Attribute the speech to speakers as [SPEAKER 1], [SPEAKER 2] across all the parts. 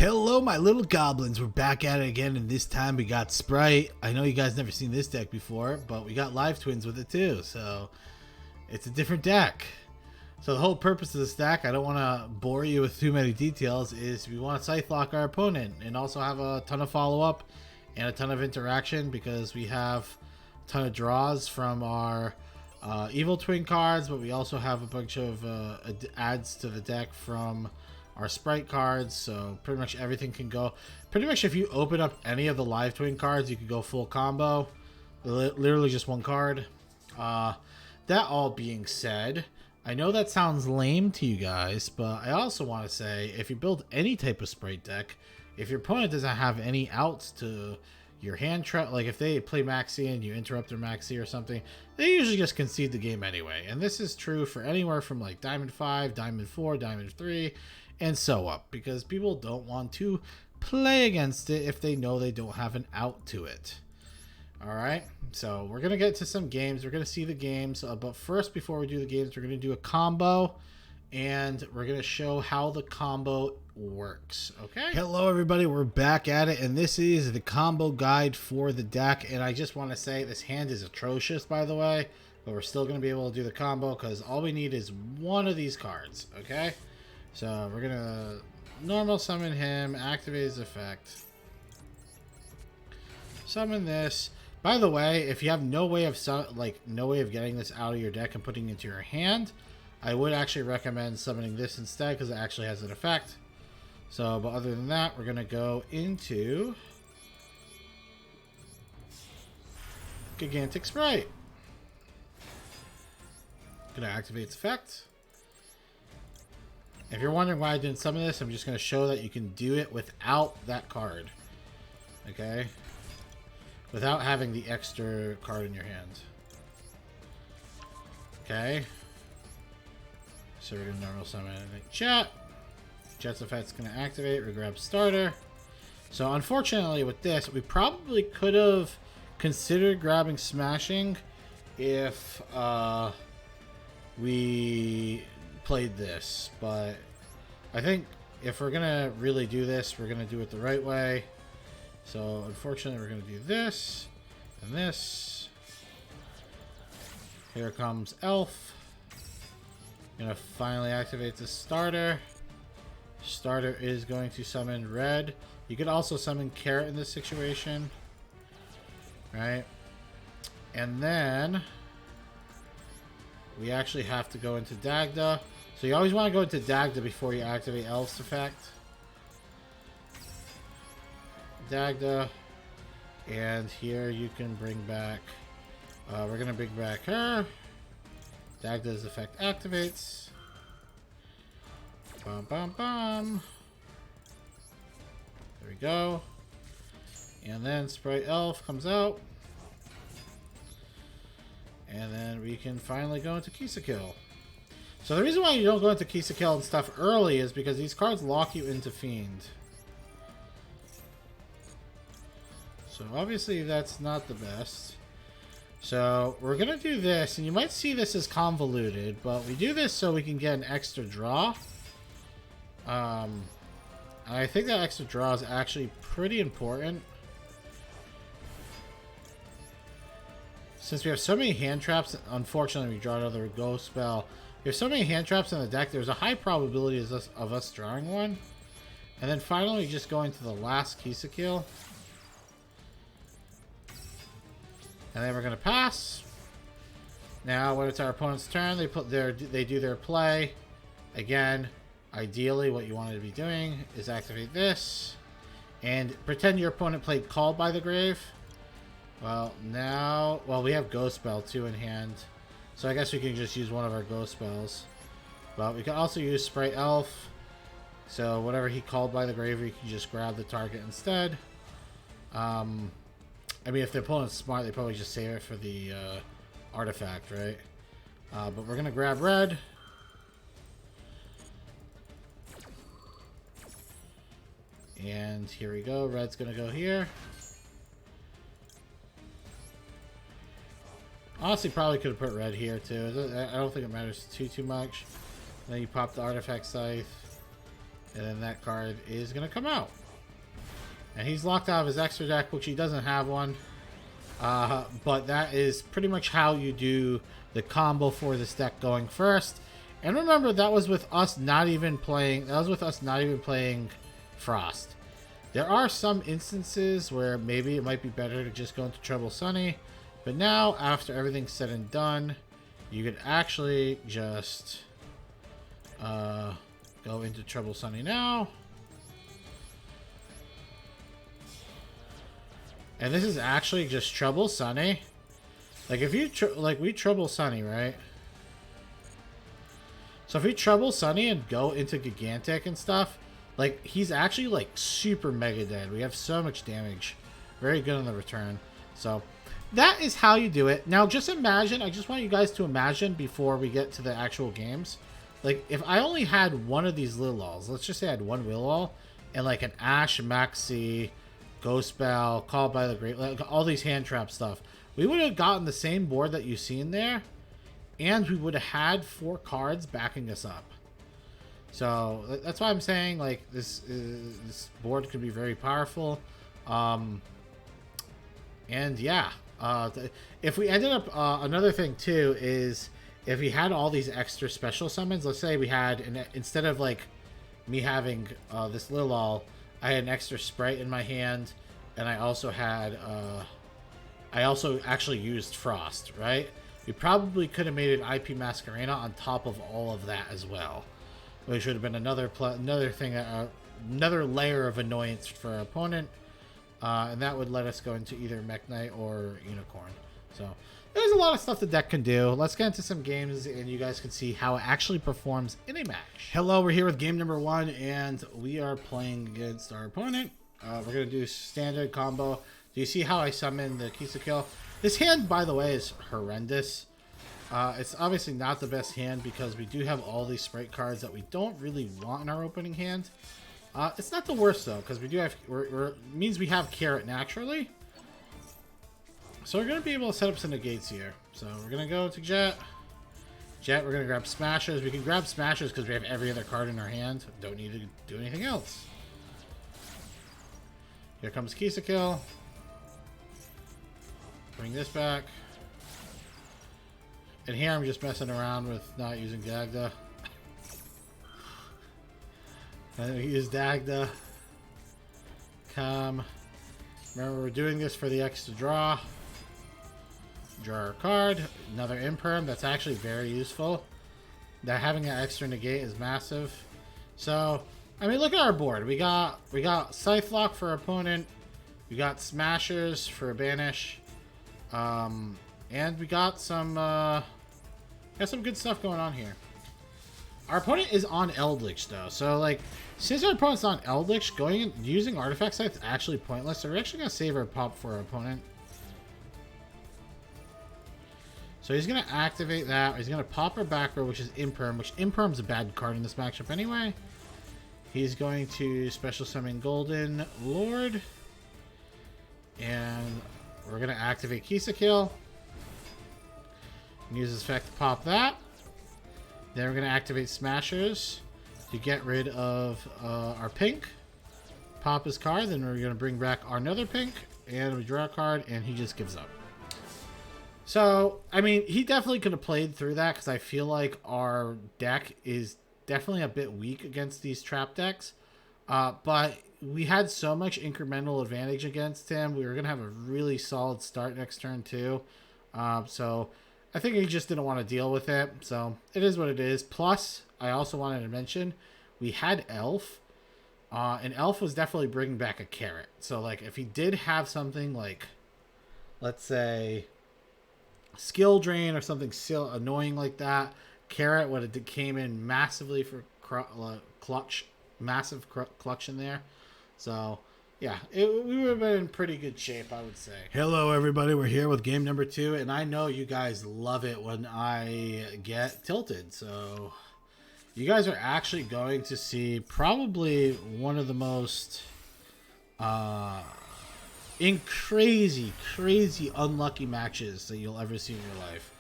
[SPEAKER 1] Hello, my little goblins. We're back at it again, and this time we got Spright. I know you guys never seen this deck before, but we got live twins with it too, so it's a different deck. So the whole purpose of this deck, I don't want to bore you with too many details, is we want to scythe lock our opponent and also have a ton of follow-up and a ton of interaction because we have a ton of draws from our evil twin cards, but we also have a bunch of adds to the deck from our Spright cards, so pretty much everything can go. Pretty much if you open up any of the live twin cards, you can go full combo. Literally just one card. That all being said, I know that sounds lame to you guys, but I also want to say if you build any type of Spright deck, if your opponent doesn't have any outs to your hand trap, like if they play Maxi and you interrupt their Maxi or something, they usually just concede the game anyway. And this is true for anywhere from like Diamond 5, Diamond 4, Diamond 3, and so up, because people don't want to play against it if they know they don't have an out to it. All right, so we're gonna get to some games. We're gonna see the games, but first, before we do the games, we're gonna do a combo, and we're gonna show how the combo works. Okay. Hello, everybody. We're back at it, and this is the combo guide for the deck. And I just want to say this hand is atrocious, by the way, but we're still gonna be able to do the combo because all we need is one of these cards. Okay. So we're gonna normal summon him, activate his effect, summon this. By the way, if you have no way of getting this out of your deck and putting it into your hand, I would actually recommend summoning this instead because it actually has an effect. So, but other than that, we're gonna go into Gigantic Spright. Gonna activate its effect. If you're wondering why I didn't summon this, I'm just going to show that you can do it without that card. Okay? Without having the extra card in your hand. Okay? So we're going to normal summon Jet. Jet's effect's going to activate. We grab starter. So unfortunately with this, we probably could have considered grabbing smashing if we played this, but I think if we're gonna really do this, we're gonna do it the right way. So unfortunately we're gonna do this and this. Here comes Elf. Gonna finally activate the starter. Starter is going to summon red. You could also summon Carrot in this situation, right? And then we actually have to go into Dagda. So you always want to go into Dagda before you activate Elf's effect. Dagda. And here you can bring back... we're going to bring back her. Dagda's effect activates. Bum, bum, bum. There we go. And then Spright Elf comes out. And then we can finally go into Kill. So the reason why you don't go into Kill and stuff early is because these cards lock you into Fiend. So obviously that's not the best. So we're going to do this, and you might see this as convoluted, but we do this so we can get an extra draw. I think that extra draw is actually pretty important. Since we have so many hand traps, unfortunately we draw another ghost spell. We have so many hand traps in the deck, there's a high probability of us drawing one. And then finally just going to the last Kill. And then we're going to pass. Now when it's our opponent's turn, they do their play. Again, ideally what you want to be doing is activate this. And pretend your opponent played Called by the Grave. Well, now... Well, we have Ghost Spell, too, in hand. So I guess we can just use one of our Ghost Spells. But we can also use Spright Elf. So whatever he called by the grave, you can just grab the target instead. I mean, if the opponent's smart, they probably just save it for the artifact, right? But we're going to grab red. And here we go. Red's going to go here. Honestly, probably could have put red here too. I don't think it matters too much. Then you pop the artifact scythe. And then that card is going to come out. And he's locked out of his extra deck, which he doesn't have one. But that is pretty much how you do the combo for this deck going first. And remember, that was with us not even playing. That was with us not even playing Frost. There are some instances where maybe it might be better to just go into Trouble Sunny. But now, after everything's said and done, you could actually just go into Trouble Sunny now. And this is actually just Trouble Sunny. Like if you we Trouble Sunny, right? So if we Trouble Sunny and go into Gigantic and stuff, like he's actually like super mega dead. We have so much damage. Very good on the return. So that is how you do it. Now just imagine, I just want you guys to imagine before we get to the actual games. Like if I only had one of these Lilals, let's just say I had one Lilal and like an Ash, Maxi, Ghost Bell, Called by the Great, like all these hand trap stuff. We would have gotten the same board that you've seen there, and we would have had 4 cards backing us up. So that's why I'm saying like this board could be very powerful. And yeah, if we ended up another thing too is if we had all these extra special summons. Let's say we had instead of like me having this Lilal, I had an extra Spright in my hand, and I also had I also actually used Frost, right? We probably could have made an IP Masquerena on top of all of that as well, which would have been another thing, another layer of annoyance for our opponent, and that would let us go into either Mech Knight or Unicorn. So there's a lot of stuff the deck can do. Let's get into some games, and you guys can see how it actually performs in a match. Hello, we're here with game number 1, and we are playing against our opponent. We're going to do standard combo. Do you see how I summon the Kill? This hand, by the way, is horrendous. It's obviously not the best hand because we do have all these Spright cards that we don't really want in our opening hand. It's not the worst, though, because we do have... means we have Carrot naturally. So we're going to be able to set up some negates here. So we're going to go to Jet. Jet, we're going to grab Smashers. We can grab Smashers because we have every other card in our hand. Don't need to do anything else. Here comes Kill. Bring this back. And here I'm just messing around with not using Dagda. And we use Dagda. Come. Remember, we're doing this for the extra draw. Draw our card. Another Imperm. That's actually very useful. That having an extra negate is massive. So, I mean, look at our board. We got Scythe Lock for our opponent. We got Smashers for a banish. And we got some good stuff going on here. Our opponent is on Eldritch though, so like since our opponent's on Eldritch, going and using Artifact Scythe is actually pointless. So we're actually gonna save our pop for our opponent. So he's gonna activate that. He's gonna pop our back row, which is Imperm, which Imperm's a bad card in this matchup anyway. He's going to special summon Golden Lord, and we're gonna activate Kill. Use his effect to pop that. Then we're going to activate Smashers to get rid of our pink. Pop his card. Then we're going to bring back our another pink. And we draw a card, and he just gives up. So, I mean, he definitely could have played through that because I feel like our deck is definitely a bit weak against these trap decks. But we had so much incremental advantage against him. We were going to have a really solid start next turn, too. So I think he just didn't want to deal with it. So it is what it is. Plus, I also wanted to mention we had Elf. And Elf was definitely bringing back a Carrot. So, like, if he did have something like, let's say, Skill Drain or something still annoying like that, Carrot would have came in massively for clutch. Massive clutch in there. So, yeah, we would have been in pretty good shape, I would say. Hello, everybody. We're here with game number 2, and I know you guys love it when I get tilted. So, you guys are actually going to see probably one of the most crazy unlucky matches that you'll ever see in your life.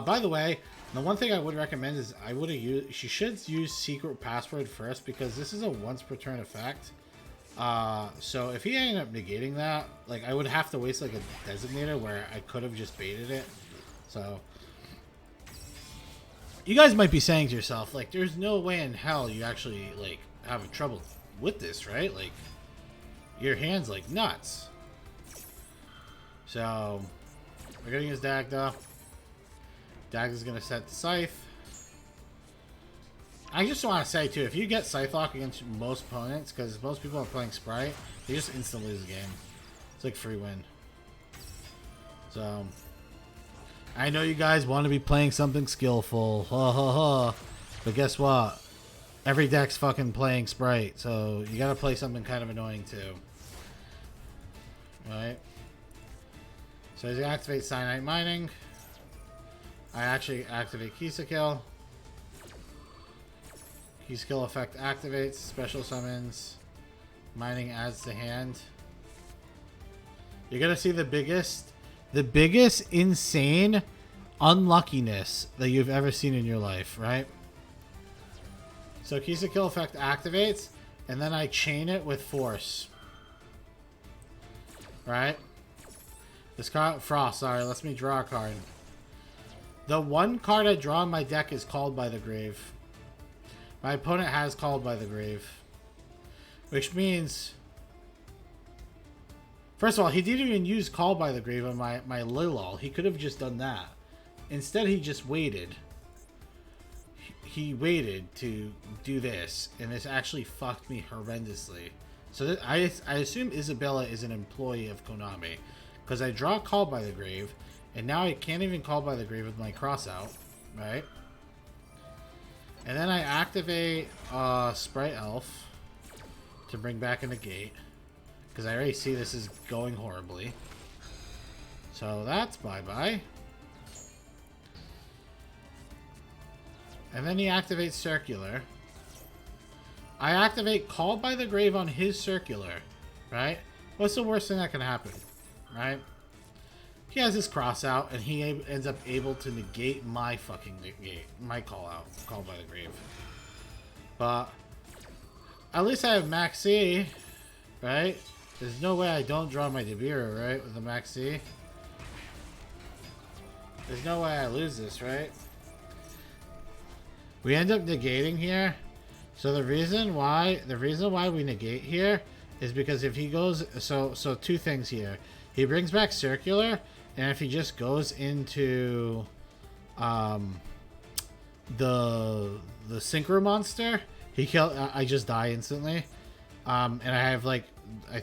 [SPEAKER 1] By the way, The one thing I would recommend is I would have used. She should use secret password first because this is a once per turn effect. So if he ended up negating that, like I would have to waste like a designator where I could have just baited it. So you guys might be saying to yourself, like, there's no way in hell you actually like having trouble with this, right? Like your hand's like nuts. So we're gonna use Dagda. Dagda's gonna set the Scythe. I just want to say too, if you get Scythe Lock against most opponents, because most people are playing Spright, they just instantly lose the game. It's like free win. So I know you guys want to be playing something skillful, ha ha ha. But guess what? Every deck's fucking playing Spright, so you gotta play something kind of annoying too. Right? So as you activate Cyanite Mining, I actually activate Kill. Skill effect activates, special summons, mining adds to hand. You're gonna see the biggest insane unluckiness that you've ever seen in your life, right? So Kill effect activates, and then I chain it with force. Right? This card, Frost, sorry, lets me draw a card. The one card I draw in my deck is Called by the Grave. My opponent has Called by the Grave. Which means... First of all, he didn't even use Called by the Grave on my Lilol. He could have just done that. Instead, he just waited. He waited to do this. And this actually fucked me horrendously. So I assume Isabella is an employee of Konami. Because I draw Called by the Grave. And now I can't even Call by the Grave with my crossout. Right? And then I activate Spright Elf to bring back a negate. Because I already see this is going horribly. So that's bye-bye. And then he activates Circular. I activate Called by the Grave on his Circular. Right? What's the worst thing that can happen? Right? He has his cross out, and he ends up able to negate my fucking negate. My Called by the Grave. But at least I have Maxi, right? There's no way I don't draw my Debira, right? With the Maxi. There's no way I lose this, right? We end up negating here. So the reason why we negate here is because if he goes, so two things here. He brings back Circular, and if he just goes into the Synchro Monster, I just die instantly. And I have like, I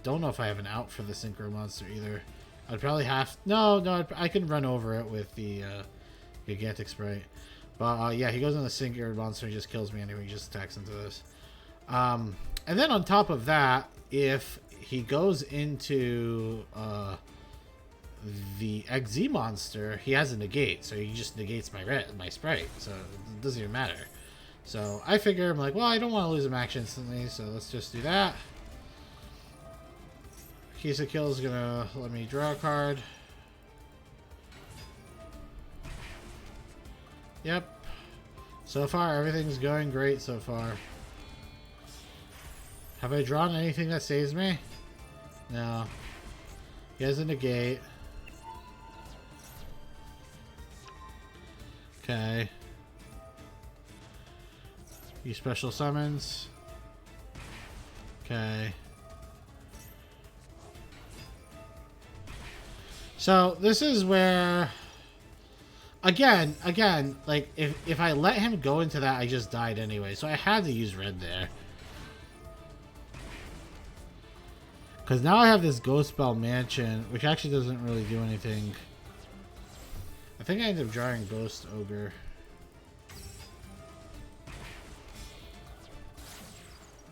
[SPEAKER 1] don't know if I have an out for the Synchro Monster either. I'd probably have, no, I can run over it with the Gigantic Spright. But yeah, he goes on the Synchro Monster and just kills me anyway. He just attacks into this. And then on top of that, if he goes into the XZ monster, he has a negate, so he just negates my Spright, so it doesn't even matter. So I figure, I'm like, well, I don't want to lose him action instantly, so let's just do that. Kisa Kill is gonna let me draw a card. Yep. So far, everything's going great so far. Have I drawn anything that saves me? No. He has a negate. Okay. He special summons. Okay. So this is where again, like if I let him go into that, I just died anyway. So I had to use red there. Because now I have this Ghost Spell Mansion, which actually doesn't really do anything. I think I ended up drawing Ghost Ogre.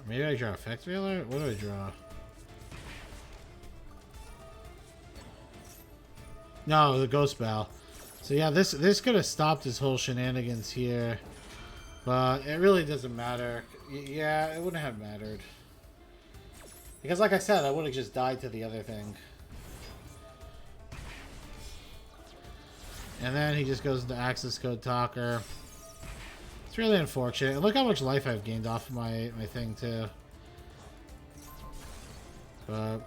[SPEAKER 1] Maybe I draw Effect Veiler? What do I draw? No, the Ghost Spell. So yeah, this could have stopped his whole shenanigans here. But it really doesn't matter. Yeah, it wouldn't have mattered. Because like I said, I would have just died to the other thing. And then he just goes into access code talker. It's really unfortunate. And look how much life I've gained off of my thing too. But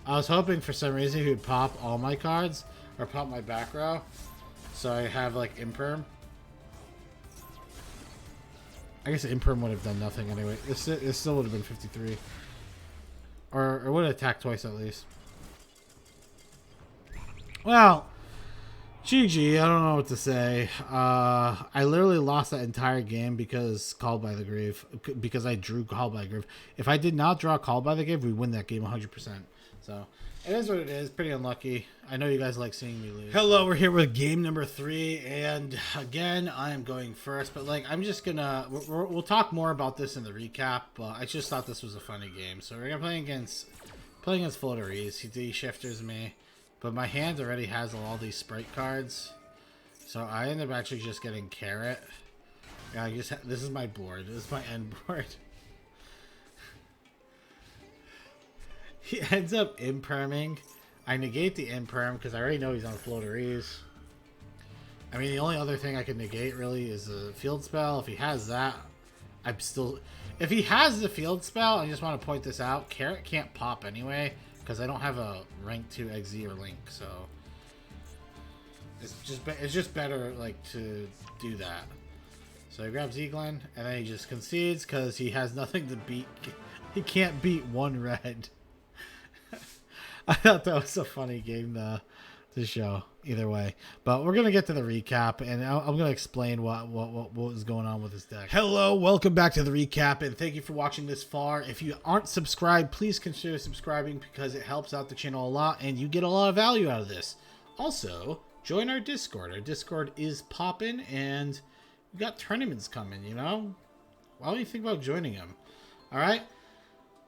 [SPEAKER 1] I was hoping for some reason he would pop all my cards or pop my back row, so I have like imperm. I guess imperm would have done nothing anyway. This still would have been 53, or would have attacked twice at least. Well, GG, I don't know what to say. I literally lost that entire game because Called by the Grave. Because I drew Called by the Grave. If I did not draw Called by the Grave, we win that game 100%. So, it is what it is. Pretty unlucky. I know you guys like seeing me lose. Hello, we're here with game number 3. And, again, I am going first. But, like, I'm just gonna... We'll talk more about this in the recap. But I just thought this was a funny game. So, we're gonna play against Floateries. He shifters me. But my hand already has all these Spright cards. So I end up actually just getting Carrot. Yeah, this is my board. This is my end board. He ends up imperming. I negate the imperm because I already know he's on Floateries. I mean, the only other thing I can negate really is a field spell. If he has that, I'm still... If he has the field spell, I just want to point this out. Carrot can't pop anyway, because I don't have a rank 2 XZ or Link, so it's just better like to do that. So he grabs Eaglin, and then he just concedes because he has nothing to beat. He can't beat one red. I thought that was a funny game to show either way, but we're gonna get to the recap, and I'm gonna explain what was going on with this deck. Hello, welcome back to the recap, and thank you for watching this far. If you aren't subscribed, please consider subscribing because it helps out the channel a lot, and you get a lot of value out of this. Also, join our Discord. Our Discord is popping, and we got tournaments coming. You know, why don't you think about joining them? All right.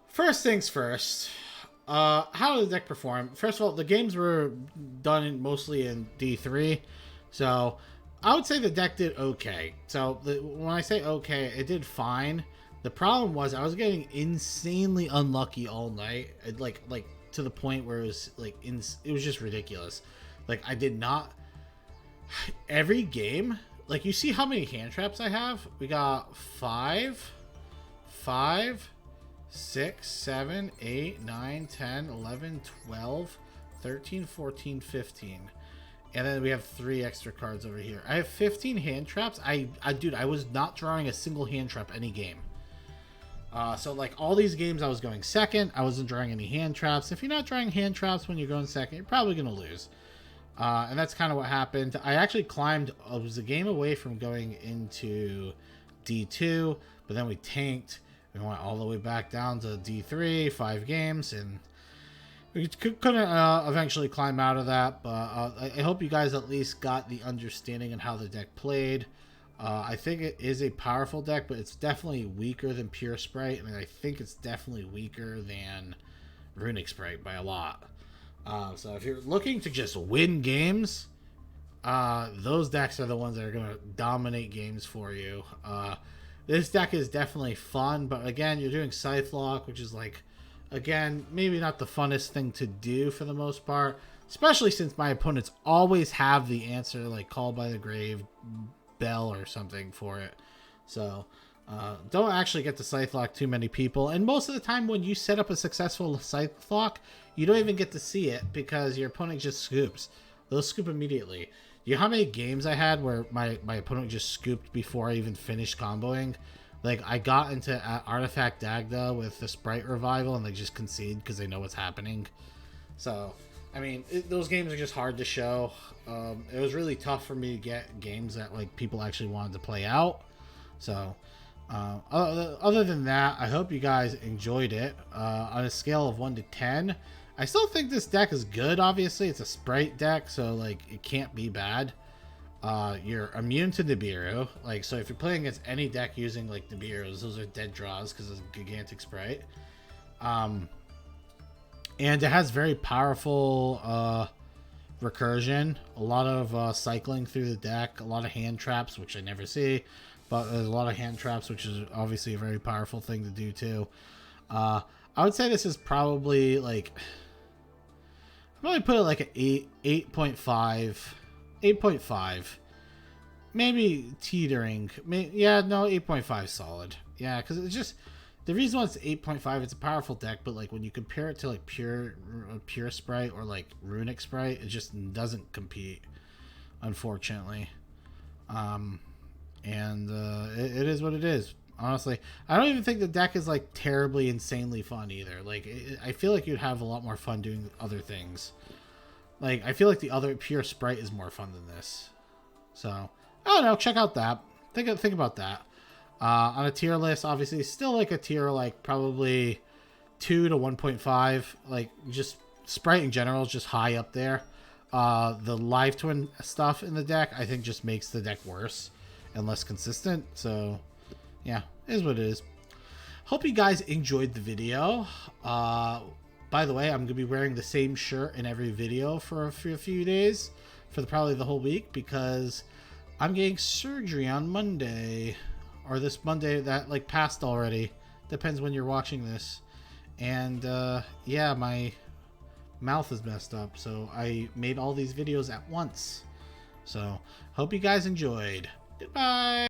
[SPEAKER 1] First things first. How did the deck perform? First of all, the games were done mostly in D3, so I would say the deck did okay. So when I say okay, it did fine. The problem was I was getting insanely unlucky all night, like to the point where it was like it was just ridiculous. Like I did not every game. Like you see how many hand traps I have? We got 5. 6, 7, 8, 9, 10, 11, 12, 13, 14, 15. And then we have 3 extra cards over here. I have 15 hand traps. Dude, I was not drawing a single hand trap any game. So like all these games I was going second. I wasn't drawing any hand traps. If you're not drawing hand traps when you're going second, you're probably going to lose. And that's kind of what happened. I actually climbed, I was a game away from going into D2, but then we tanked. We went all the way back down to D3, 5 games, and we couldn't eventually climb out of that. But I hope you guys at least got the understanding on how the deck played. I think it is a powerful deck, but it's definitely weaker than Pure Spright, and I think it's definitely weaker than Runic Spright by a lot. So if you're looking to just win games, those decks are the ones that are going to dominate games for you. This deck is definitely fun, but again, you're doing Scythe Lock, which is like, again, maybe not the funnest thing to do for the most part, especially since my opponents always have the answer, like Called by the Grave, Bell, or something for it. So, don't actually get to Scythe Lock too many people, and most of the time when you set up a successful Scythe Lock, you don't even get to see it because your opponent just scoops. They'll scoop immediately. You know how many games I had where my opponent just scooped before I even finished comboing? Like, I got into Artifact Dagda with the Spright Revival, and they just concede because they know what's happening. So, I mean, those games are just hard to show. It was really tough for me to get games that, like, people actually wanted to play out. So, other than that, I hope you guys enjoyed it. On a scale of 1 to 10... I still think this deck is good, obviously. It's a Spright deck, so, like, it can't be bad. You're immune to Nibiru. Like, so if you're playing against any deck using, like, Nibirus, those are dead draws because it's a gigantic Spright. And it has very powerful recursion. A lot of cycling through the deck. A lot of hand traps, which I never see. But there's a lot of hand traps, which is obviously a very powerful thing to do, too. I would say this is probably, like... I'd probably put it like an 8.5 8.5. Maybe teetering. Yeah, no, 8.5 solid. Yeah, because it's just the reason why it's 8.5. It's a powerful deck, but like when you compare it to like pure Spright or like runic Spright, it just doesn't compete, unfortunately. And it is what it is. Honestly, I don't even think the deck is like terribly insanely fun either. Like I feel like you'd have a lot more fun doing other things. Like I feel like the other pure Spright is more fun than this. So I don't know. Check out that. Think about that. On a tier list, obviously, still like a tier like probably 2 to 1.5. Like just Spright in general is just high up there. The live twin stuff in the deck, I think, just makes the deck worse and less consistent. So yeah, it is what it is. Hope you guys enjoyed the video. By the way, I'm gonna be wearing the same shirt in every video for a few days, for probably the whole week, because I'm getting surgery on Monday, or this Monday that like passed already. Depends when you're watching this. And yeah, my mouth is messed up, so I made all these videos at once. So hope you guys enjoyed. Goodbye.